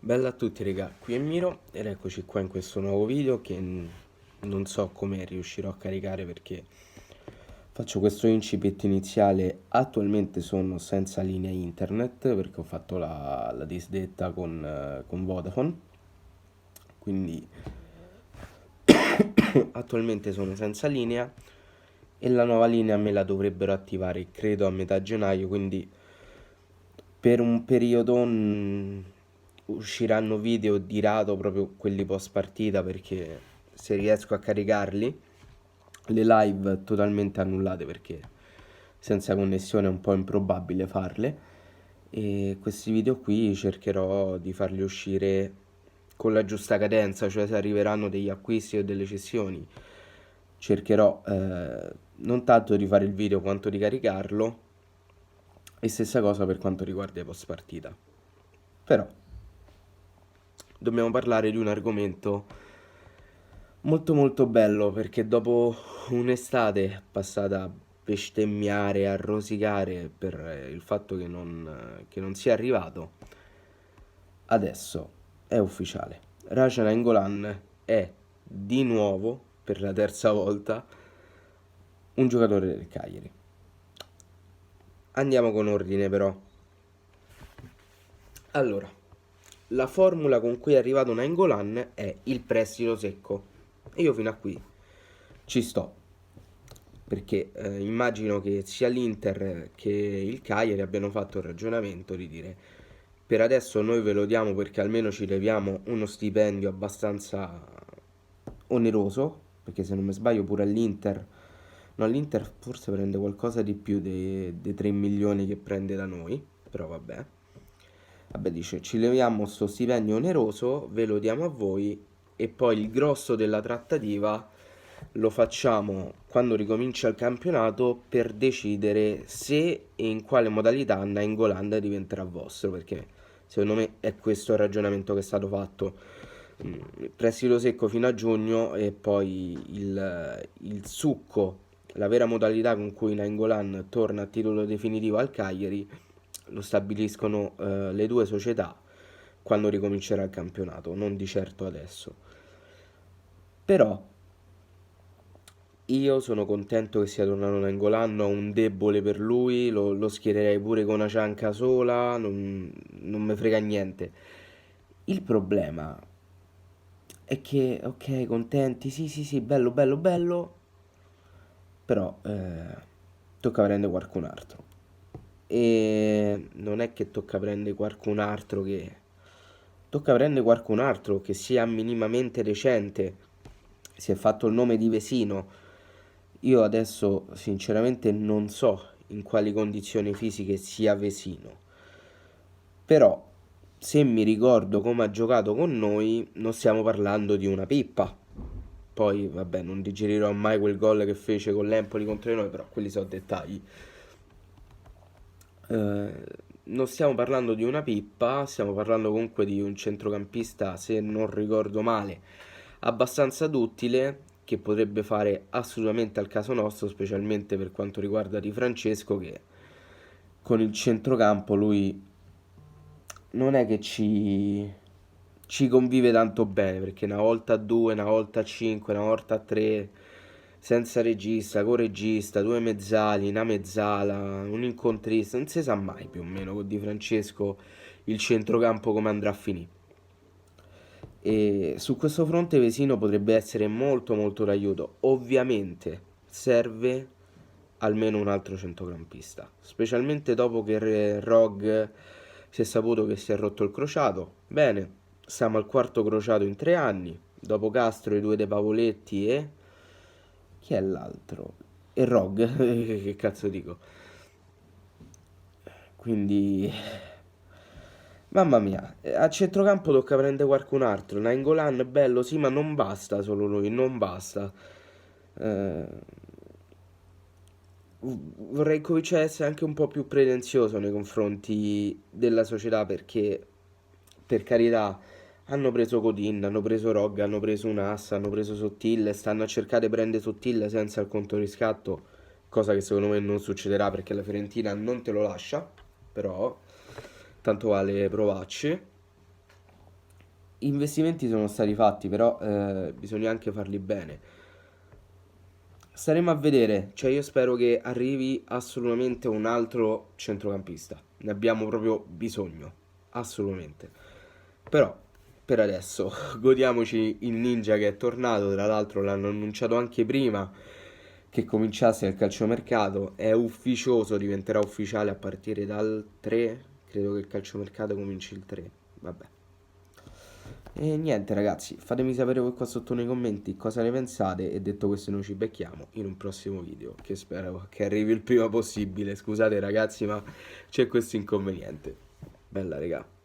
Bella a tutti raga, qui è Miro ed eccoci qua in questo nuovo video che non so come riuscirò a caricare perché faccio questo incipit iniziale. Attualmente sono senza linea internet perché ho fatto la disdetta con Vodafone, quindi attualmente sono senza linea e la nuova linea me la dovrebbero attivare credo a metà gennaio, quindi per un periodo usciranno video di rado, proprio quelli post partita, perché se riesco a caricarli, le live totalmente annullate perché senza connessione è un po' improbabile farle. E questi video qui cercherò di farli uscire con la giusta cadenza, cioè se arriveranno degli acquisti o delle cessioni, cercherò non tanto di fare il video quanto di caricarlo, e stessa cosa per quanto riguarda i post partita. Però dobbiamo parlare di un argomento molto molto bello perché dopo un'estate passata a bestemmiare, a rosicare per il fatto che non sia arrivato, adesso è ufficiale. Raja Nainggolan è di nuovo, per la terza volta, un giocatore del Cagliari. Andiamo con ordine però. Allora, la formula con cui è arrivato Nainggolan è il prestito secco. E io fino a qui ci sto. Perché immagino che sia l'Inter che il Cagliari abbiano fatto il ragionamento di dire: per adesso noi ve lo diamo perché almeno ci leviamo uno stipendio abbastanza oneroso, perché se non mi sbaglio pure all'Inter, no, l'Inter forse prende qualcosa di più dei 3 milioni che prende da noi, però vabbè. Vabbè, dice, ci leviamo sto stipendio oneroso, ve lo diamo a voi e poi il grosso della trattativa lo facciamo quando ricomincia il campionato per decidere se e in quale modalità Nainggolan diventerà vostro, perché secondo me è questo il ragionamento che è stato fatto. Prestito secco fino a giugno e poi il succo, la vera modalità con cui Nainggolan torna a titolo definitivo al Cagliari, lo stabiliscono le due società quando ricomincerà il campionato, non di certo adesso. Però io sono contento che sia tornato Nainggolan, ho un debole per lui, lo schiererei pure con una cianca sola, non me frega niente. Il problema è che, ok, contenti, sì, sì, sì, bello, bello, bello, però tocca prendere qualcun altro. E non è che tocca prendere qualcun altro che... Tocca prendere qualcun altro che sia minimamente decente. Si è fatto il nome di Vesino. Io adesso sinceramente non so in quali condizioni fisiche sia Vesino. Però se mi ricordo come ha giocato con noi, non stiamo parlando di una pippa. Poi, vabbè, non digerirò mai quel gol che fece con l'Empoli contro di noi, però quelli sono dettagli. Eh, non stiamo parlando di una pippa, stiamo parlando comunque di un centrocampista, se non ricordo male, abbastanza duttile, che potrebbe fare assolutamente al caso nostro, specialmente per quanto riguarda Di Francesco, che con il centrocampo lui non è che ci convive tanto bene, perché una volta a due, una volta a cinque, una volta a tre, senza regista, con regista, due mezzali, una mezzala, un incontrista, non si sa mai più o meno con Di Francesco il centrocampo come andrà a finire. E su questo fronte Vesino potrebbe essere molto molto d'aiuto. Ovviamente serve almeno un altro centrocampista, specialmente dopo che Rog si è saputo che si è rotto il crociato. Bene, siamo al quarto crociato in 3 anni, dopo Castro, i due De Pavoletti e... chi è l'altro? E Rog, che cazzo dico? Quindi... Mamma mia, a centrocampo tocca prendere qualcun altro. Nainggolan è bello, sì, ma non basta solo lui, non basta. Eh, Vorrei cominciare a essere anche un po' più pretenzioso nei confronti della società perché, per carità, hanno preso Godin, hanno preso Rogga, hanno preso Unassa, hanno preso Sottile, stanno a cercare di prendere Sottile senza il conto riscatto, cosa che secondo me non succederà perché la Fiorentina non te lo lascia, però tanto vale provarci. investimenti sono stati fatti, però bisogna anche farli bene. Staremo a vedere, cioè io spero che arrivi assolutamente un altro centrocampista. Ne abbiamo proprio bisogno, assolutamente. Però per adesso godiamoci il Ninja che è tornato, tra l'altro l'hanno annunciato anche prima che cominciasse il calciomercato, è ufficioso, diventerà ufficiale a partire dal 3, credo che il calciomercato cominci il 3, vabbè. E niente ragazzi, fatemi sapere voi qua sotto nei commenti cosa ne pensate e detto questo noi ci becchiamo in un prossimo video che spero che arrivi il prima possibile. Scusate ragazzi ma c'è questo inconveniente. Bella regà.